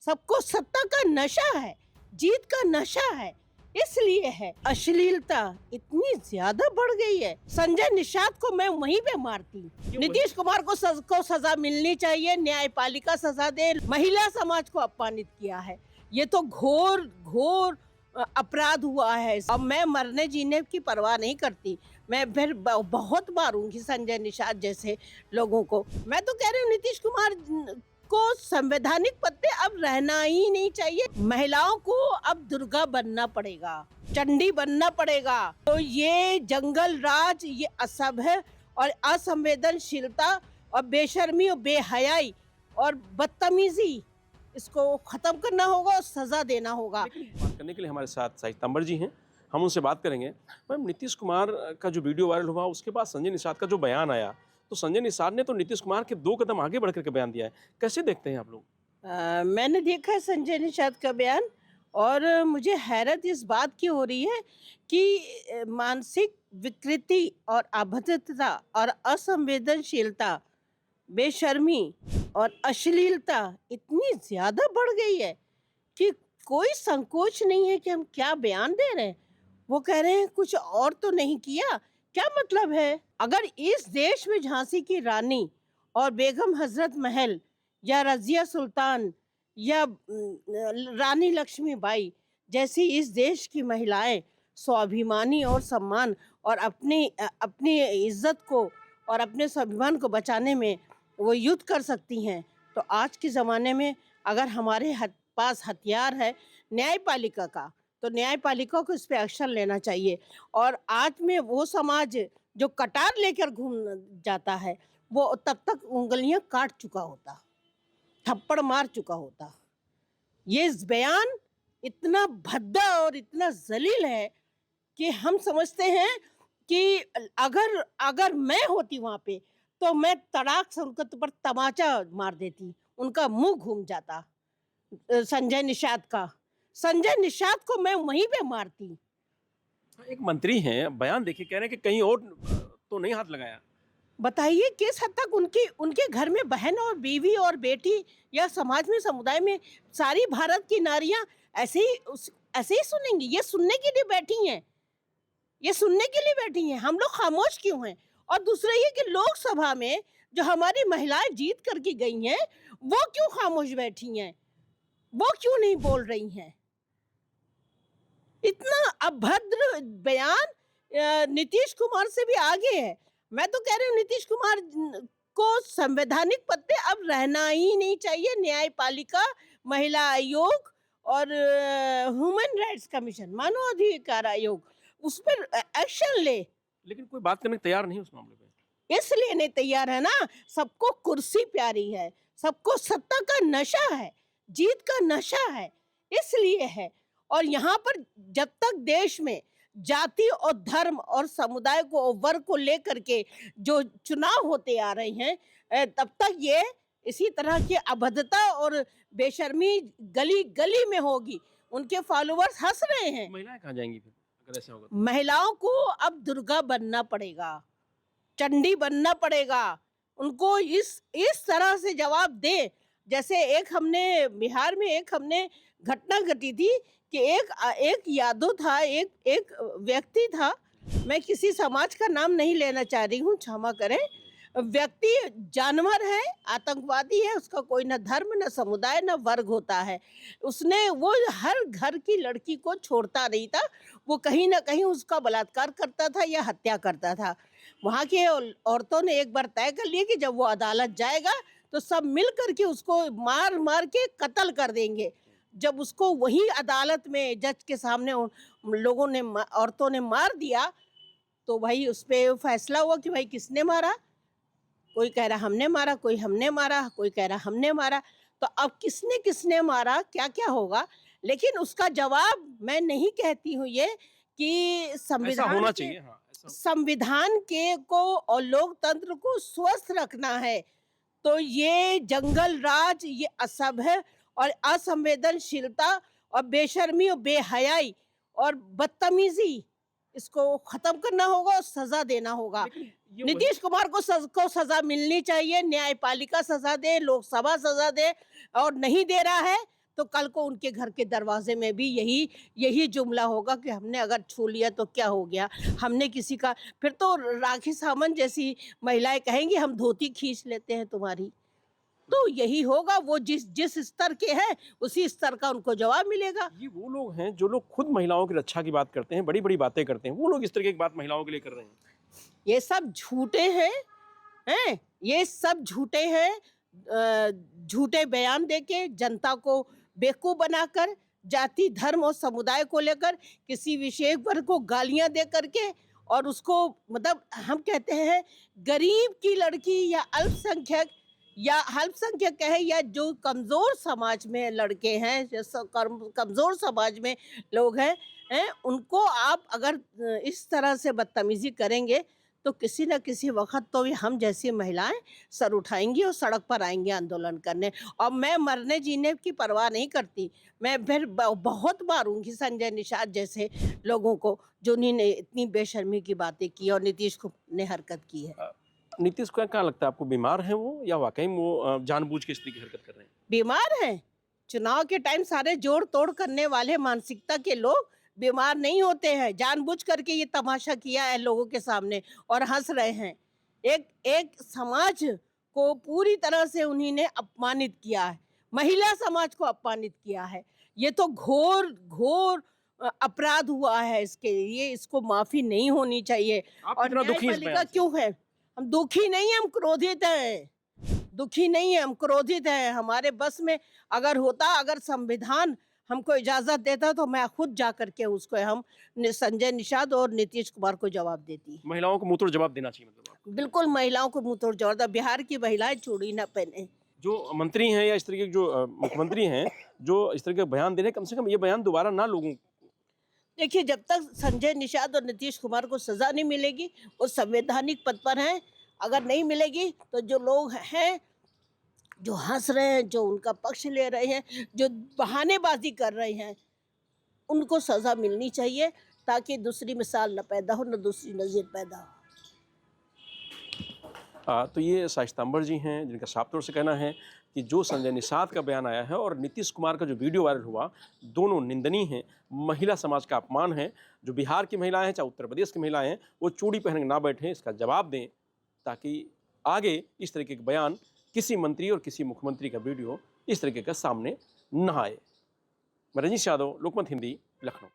सबको सत्ता का नशा है, जीत का नशा है, इसलिए है। अश्लीलता इतनी ज्यादा बढ़ गई है। संजय निषाद को मैं वहीं पे मारती। नीतीश कुमार को सजा मिलनी चाहिए, न्यायपालिका सजा दे। महिला समाज को अपमानित किया है, ये तो घोर घोर अपराध हुआ है। अब मैं मरने जीने की परवाह नहीं करती, मैं फिर बहुत मारूंगी संजय निषाद जैसे लोगों को। मैं तो कह रही हूँ नीतीश कुमार को संवैधानिक पद पे अब रहना ही नहीं चाहिए। महिलाओं को अब दुर्गा बनना पड़ेगा, चंडी बनना पड़ेगा। तो ये जंगल राज, ये असभ्य और असंवेदनशीलता और बेशर्मी और बेहयाई और बदतमीजी, इसको खत्म करना होगा और सजा देना होगा। बात करने के लिए हमारे साथ साहित्यांबर जी हैं, हम उनसे बात करेंगे। मैम, नीतीश कुमार का जो वीडियो वायरल हुआ उसके बाद संजय निषाद का जो बयान आया, तो संजय निषाद ने तो नीतीश कुमार के 2 कदम आगे बढ़ करके बयान दिया है। कैसे देखते हैं आप लोग? मैंने देखा है संजय निषाद का बयान, और मुझे हैरत इस बात की हो रही है कि मानसिक विकृति और अभद्रता और असंवेदनशीलता, बेशर्मी और अश्लीलता इतनी ज्यादा बढ़ गई है कि कोई संकोच नहीं है कि हम क्या बयान दे रहे हैं। वो कह रहे हैं कुछ और तो नहीं किया, क्या मतलब है? अगर इस देश में झांसी की रानी और बेगम हजरत महल या रजिया सुल्तान या रानी लक्ष्मीबाई जैसी इस देश की महिलाएं स्वाभिमानी और सम्मान और अपनी इज्जत को और अपने स्वाभिमान को बचाने में वो युद्ध कर सकती हैं, तो आज के ज़माने में अगर हमारे पास हथियार है न्यायपालिका का, तो न्यायपालिका को इस पे एक्शन लेना चाहिए। और आज में वो समाज जो कटार लेकर घूम जाता है, वो तब तक उंगलियां काट चुका होता, थप्पड़ मार चुका होता। ये बयान इतना भद्दा और इतना जलील है कि हम समझते हैं कि अगर मैं होती वहां पे तो मैं तड़ाक से उनके ऊपर तमाचा मार देती, उनका मुंह घूम जाता। संजय निषाद को मैं वहीं पे मारती। एक मंत्री हैं, बयान देखिए, कह रहे हैं कि कहीं और तो नहीं हाथ लगाया। बताइए किस हद तक उनके घर में बहन और बीवी और बेटी या समाज में, समुदाय में सारी भारत की नारियां ऐसे ही सुनेंगी? ये सुनने के लिए बैठी हैं, ये सुनने के लिए बैठी हैं। हम लोग खामोश क्यों हैं? और दूसरा ये कि लोकसभा में जो हमारी महिलाएं जीत करके गई हैं, वो क्यों खामोश बैठी हैं? वो क्यों नहीं बोल रही हैं? इतना अभद्र बयान नीतीश कुमार से भी आगे है। मैं तो कह रही हूँ नीतीश कुमार को संवैधानिक पद पे अब रहना ही नहीं चाहिए। न्यायपालिका, महिला आयोग और ह्यूमन राइट्स कमीशन, मानवाधिकार आयोग, उस पर एक्शन ले। लेकिन कोई बात करने को तैयार नहीं उस मामले पे। इसलिए नहीं तैयार है ना, सबको कुर्सी प्यारी है, सबको सत्ता का नशा है, जीत का नशा है, इसलिए है। और यहाँ पर जब तक देश में जाति और धर्म और समुदाय को, वर्ग को लेकर के जो चुनाव होते आ रहे हैं, तब तक ये इसी तरह की अभद्रता और बेशर्मी गली गली में होगी। उनके फॉलोअर्स हंस रहे हैं। महिलाएं कहाँ जाएंगी फिर अगर ऐसा होगा तो? महिलाओं को अब दुर्गा बनना पड़ेगा, चंडी बनना पड़ेगा। उनको इस तरह से जवाब दे, जैसे बिहार में एक घटना घटी थी कि एक यादव था, एक व्यक्ति था, मैं किसी समाज का नाम नहीं लेना चाह रही हूँ, क्षमा करें। व्यक्ति जानवर है, आतंकवादी है, उसका कोई न धर्म, न समुदाय, न वर्ग होता है। वो हर घर की लड़की को छोड़ता नहीं था, वो कहीं ना कहीं उसका बलात्कार करता था या हत्या करता था। वहाँ के औरतों ने एक बार तय कर लिया कि जब वो अदालत जाएगा तो सब मिल करके उसको मार मार के कत्ल कर देंगे। जब उसको वही अदालत में जज के सामने औरतों ने मार दिया, तो भाई उस पर फैसला हुआ कि भाई किसने मारा। कोई कह रहा हमने मारा, कोई हमने मारा, कोई कह रहा हमने मारा। तो अब किसने मारा, क्या क्या होगा? लेकिन उसका जवाब, मैं नहीं कहती हूँ ये कि संविधान के को और लोकतंत्र को स्वस्थ रखना है, तो ये जंगल राज, ये असभ्य और असंवेदनशीलता और बेशर्मी और बेहयाई और बदतमीजी, इसको खत्म करना होगा और सजा देना होगा। नीतीश कुमार को सजा मिलनी चाहिए, न्यायपालिका सजा दे, लोकसभा सजा दे, और नहीं दे रहा है तो कल को उनके घर के दरवाजे में भी यही यही जुमला होगा कि हमने अगर छू लिया तो क्या हो गया, हमने किसी का, फिर तो राखी सावंत जैसी महिलाएं कहेंगी हम धोती खींच लेते हैं तुम्हारी। तो यही होगा, वो जिस जिस स्तर के हैं उसी स्तर का उनको जवाब मिलेगा। ये वो लोग हैं जो लोग खुद महिलाओं की रक्षा की बात करते हैं, बड़ी-बड़ी बातें करते हैं, वो लोग इस तरह की बात महिलाओं के लिए कर रहे हैं। ये सब झूठे हैं, ये सब झूठे हैं। झूठे बयान देके जनता को बेवकूफ बनाकर, जाति धर्म और समुदाय को लेकर किसी विशेष वर्ग को गालियां दे करके, और उसको मतलब हम कहते हैं गरीब की लड़की या अल्पसंख्यक कहे या जो कमजोर समाज में लड़के हैं, जैसा कमजोर समाज में लोग हैं, उनको आप अगर इस तरह से बदतमीजी करेंगे तो किसी न किसी वक़्त तो भी हम जैसी महिलाएँ सर उठाएँगी और सड़क पर आएँगी आंदोलन करने। और मैं मरने जीने की परवाह नहीं करती। मैं फिर ब बहुत मारूँगी संजय निषाद जैसे लोगों को, जिन्होंने इतनी बेशर्मी की बातें की और नीतीश को ने हरकत की है। नीतीश को क्या लगता है आपको, बीमार हैं वो या वाक़ई में वो जानबूझ के इस तरह की हरकत कर रहे हैं? बीमार हैं। चुनाव के टाइम सारे जोड़-तोड़ करने वाले मानसिकता के लोग बीमार नहीं होते हैं। जानबूझ करके ये तमाशा किया है लोगों के सामने और हँस रहे हैं। एक एक समाज को पूरी तरह से उन्हीं ने अपमानित किया है। महिला समाज को अपमानित किया है। ये तो घोर घोर अपराध हुआ है इसके लिए, इसको माफ़ी नहीं होनी चाहिए। आप और कितना दुखी हैं इस न्यायपालिका बयान से? क्यों है? हम दुखी नहीं हैं, हम क्रोधित हैं। दुखी नहीं है, हम क्रोधित हैं। हमारे बस में अगर होता, अगर संविधान हमको इजाज़त देता तो मैं खुद जा कर के उसको हम संजय निषाद और नीतीश कुमार को जवाब देती। महिलाओं को मुँहतोड़ जवाब देना चाहिए मतलब आपको। बिल्कुल महिलाओं को मुँह तोड़ जवाब दो। बिहार की महिलाएं चूड़ी ना पहने। जो मंत्री हैं या इस तरीके के जो मुख्यमंत्री हैं, जो इस तरह के बयान दे रहे हैं, कम से कम ये बयान दोबारा ना लोगों। देखिए, जब तक संजय निषाद और नीतीश कुमार को सज़ा नहीं मिलेगी, वो संवैधानिक पद पर हैं। अगर नहीं मिलेगी तो जो लोग हैं, जो हँस रहे हैं, जो उनका पक्ष ले रहे हैं, जो बहानेबाज़ी कर रहे हैं, उनको सज़ा मिलनी चाहिए ताकि दूसरी मिसाल न पैदा हो, न दूसरी नज़ीर पैदा हो। तो ये शाइस्ता जी हैं जिनका साफ तौर से कहना है कि जो संजय निषाद का बयान आया है और नीतीश कुमार का जो वीडियो वायरल हुआ, दोनों निंदनीय हैं, महिला समाज का अपमान है। जो बिहार की महिलाएं हैं, चाहे उत्तर प्रदेश की महिलाएं हैं, वो चूड़ी पहन के ना बैठें, इसका जवाब दें, ताकि आगे इस तरीके के बयान किसी मंत्री और किसी मुख्यमंत्री का वीडियो इस तरीके का सामने न आए। मैं रजनीश यादव, लोकमत हिंदी, लखनऊ।